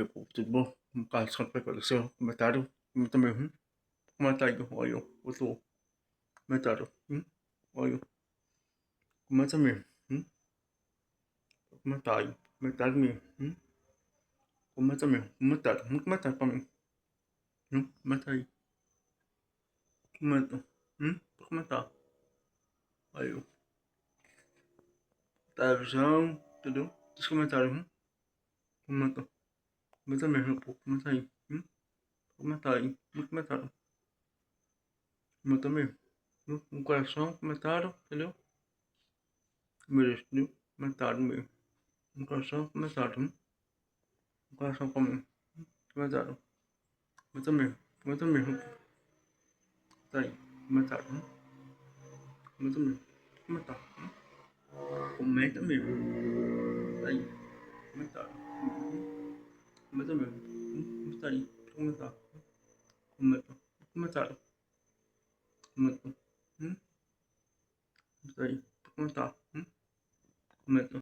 meu povo, tudo bom? Um Carlos Santos vai aparecer, comentário, comenta mesmo, comenta aí, olha, outro comentário, olha, comenta mesmo, comentário, comentário mesmo, comenta mesmo, comentário, comentário pra mim, comenta aí, comenta, pra comentar, aí, televisão, entendeu? Os comentários, comenta, comenta mesmo, meu povo, comenta aí, comenta aí, comentário, comenta mesmo, um coração, comentário, entendeu? Beleza, entendeu? Comentário mesmo. Um coração, comentário, um coração pra mim. Comentário. Comenta mesmo. Comenta mesmo. Tá aí. Comentário. Comenta mesmo. Comentário. Comenta mesmo. Tá aí. Comentário. Comenta mesmo. Tá aí. Comentar. Comenta. Comentário. Comenta. Tá aí. Comentar. Comenta.